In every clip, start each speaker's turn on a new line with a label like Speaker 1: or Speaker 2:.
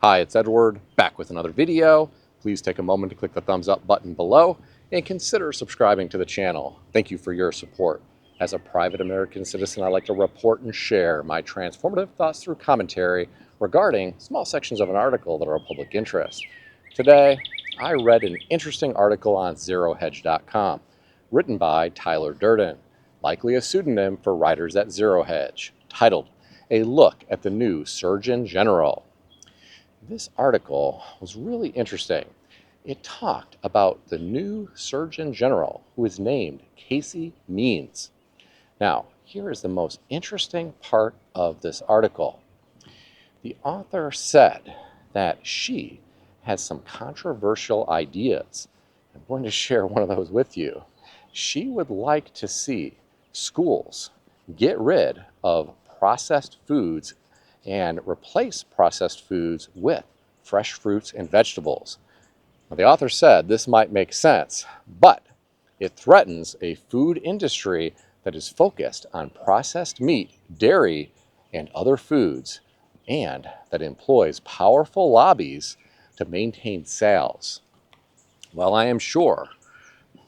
Speaker 1: Hi, it's Edward, back with another video. Please take a moment to click the thumbs up button below and consider subscribing to the channel. Thank you for your support. As a private American citizen, I like to report and share my transformative thoughts through commentary regarding small sections of an article that are of public interest. Today, I read an interesting article on ZeroHedge.com, written by Tyler Durden, likely a pseudonym for writers at Zero Hedge, titled, "A Look at the New Surgeon General." This article was really interesting. It talked about the new Surgeon General, who is named Casey Means. Now, here is the most interesting part of this article. The author said that she has some controversial ideas. I'm going to share one of those with you. She would like to see schools get rid of processed foods and replace processed foods with fresh fruits and vegetables. Now, the author said this might make sense, but it threatens a food industry that is focused on processed meat, dairy, and other foods, and that employs powerful lobbies to maintain sales. Well, I am sure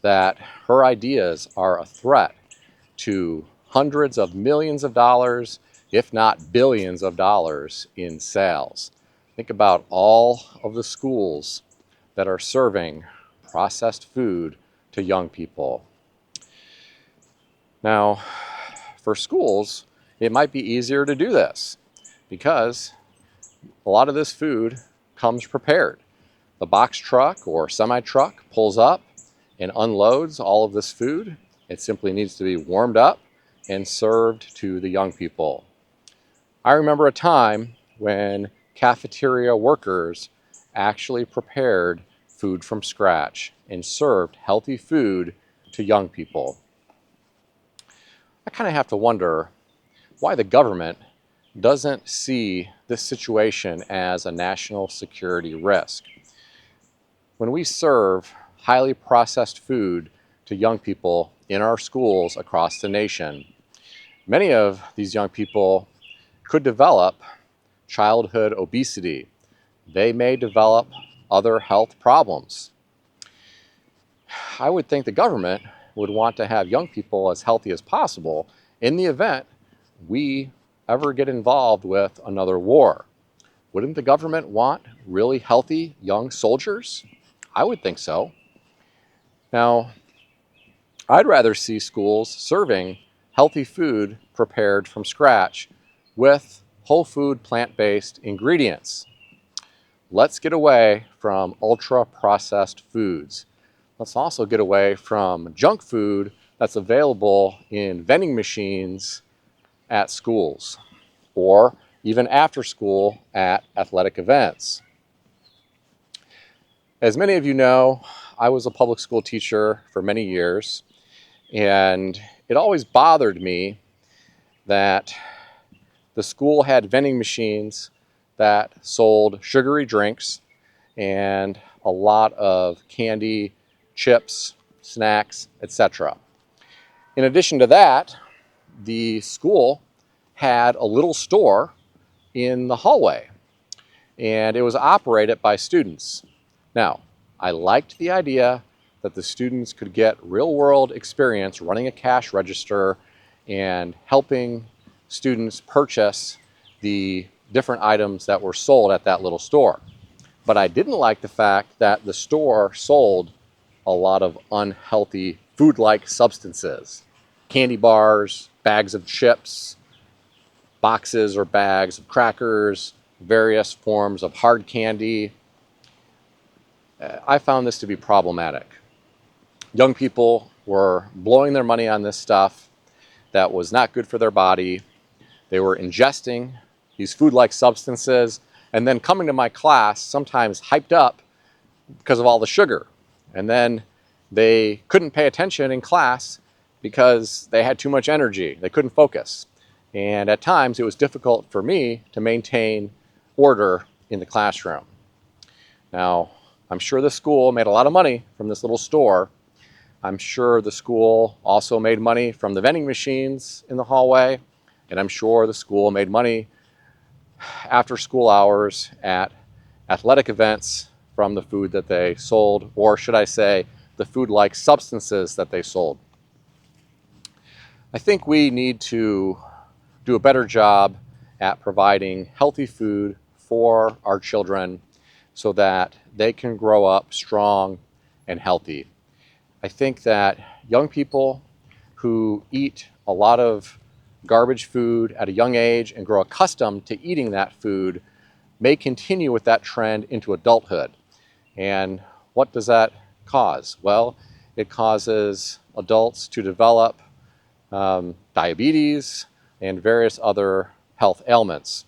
Speaker 1: that her ideas are a threat to hundreds of millions of dollars, if not billions of dollars in sales. Think about all of the schools that are serving processed food to young people. Now, for schools, it might be easier to do this because a lot of this food comes prepared. The box truck or semi-truck pulls up and unloads all of this food. It simply needs to be warmed up and served to the young people. I remember a time when cafeteria workers actually prepared food from scratch and served healthy food to young people. I kind of have to wonder why the government doesn't see this situation as a national security risk. When we serve highly processed food to young people in our schools across the nation, many of these young people could develop childhood obesity. They may develop other health problems. I would think the government would want to have young people as healthy as possible in the event we ever get involved with another war. Wouldn't the government want really healthy young soldiers? I would think so. Now, I'd rather see schools serving healthy food prepared from scratch with whole food plant-based ingredients. Let's get away from ultra-processed foods. Let's also get away from junk food that's available in vending machines at schools or even after school at athletic events. As many of you know, I was a public school teacher for many years, and it always bothered me that the school had vending machines that sold sugary drinks and a lot of candy, chips, snacks, etc. In addition to that, the school had a little store in the hallway, and it was operated by students. Now, I liked the idea that the students could get real-world experience running a cash register and helping students purchase the different items that were sold at that little store. But I didn't like the fact that the store sold a lot of unhealthy food-like substances. Candy bars, bags of chips, boxes or bags of crackers, various forms of hard candy. I found this to be problematic. Young people were blowing their money on this stuff that was not good for their body. They were ingesting these food-like substances and then coming to my class sometimes hyped up because of all the sugar. And then they couldn't pay attention in class because they had too much energy. They couldn't focus. And at times it was difficult for me to maintain order in the classroom. Now, I'm sure the school made a lot of money from this little store. I'm sure the school also made money from the vending machines in the hallway. And I'm sure the school made money after school hours at athletic events from the food that they sold, or should I say, the food-like substances that they sold. I think we need to do a better job at providing healthy food for our children so that they can grow up strong and healthy. I think that young people who eat a lot of garbage food at a young age and grow accustomed to eating that food may continue with that trend into adulthood. And what does that cause? Well, it causes adults to develop diabetes and various other health ailments.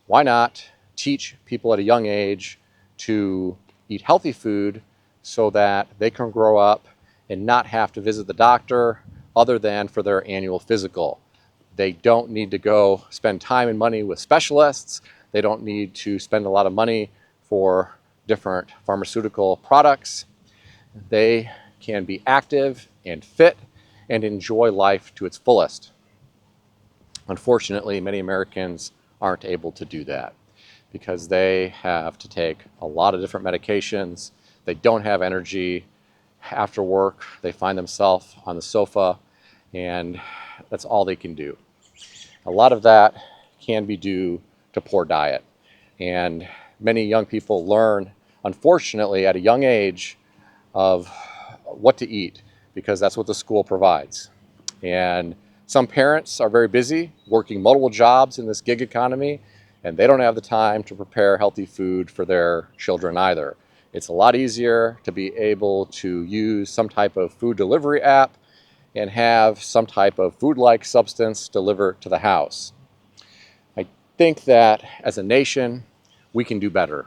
Speaker 1: Why not teach people at a young age to eat healthy food so that they can grow up and not have to visit the doctor other than for their annual physical? They don't need to go spend time and money with specialists. They don't need to spend a lot of money for different pharmaceutical products. They can be active and fit and enjoy life to its fullest. Unfortunately, many Americans aren't able to do that because they have to take a lot of different medications. They don't have energy. After work, they find themselves on the sofa, and that's all they can do. A lot of that can be due to poor diet. And many young people learn, unfortunately, at a young age of what to eat because that's what the school provides. And some parents are very busy working multiple jobs in this gig economy, and they don't have the time to prepare healthy food for their children either. It's a lot easier to be able to use some type of food delivery app and have some type of food-like substance delivered to the house. I think that as a nation, we can do better.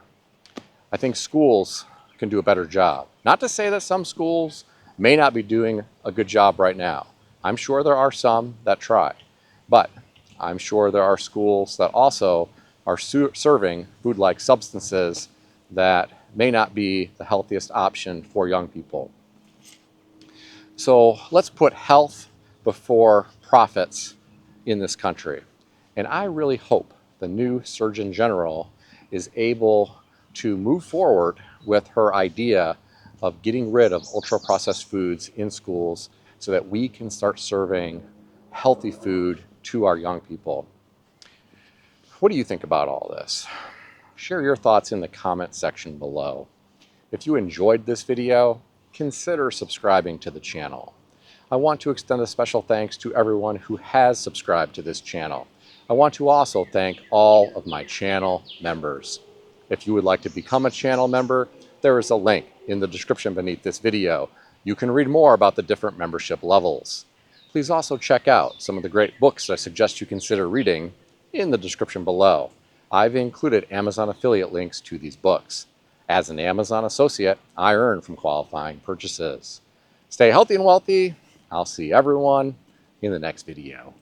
Speaker 1: I think schools can do a better job. Not to say that some schools may not be doing a good job right now. I'm sure there are some that try, but I'm sure there are schools that also are serving food-like substances that may not be the healthiest option for young people. So let's put health before profits in this country. And I really hope the new Surgeon General is able to move forward with her idea of getting rid of ultra-processed foods in schools so that we can start serving healthy food to our young people. What do you think about all this? Share your thoughts in the comment section below. If you enjoyed this video, consider subscribing to the channel. I want to extend a special thanks to everyone who has subscribed to this channel. I want to also thank all of my channel members. If you would like to become a channel member, there is a link in the description beneath this video. You can read more about the different membership levels. Please also check out some of the great books I suggest you consider reading in the description below. I've included Amazon affiliate links to these books. As an Amazon associate, I earn from qualifying purchases. Stay healthy and wealthy. I'll see everyone in the next video.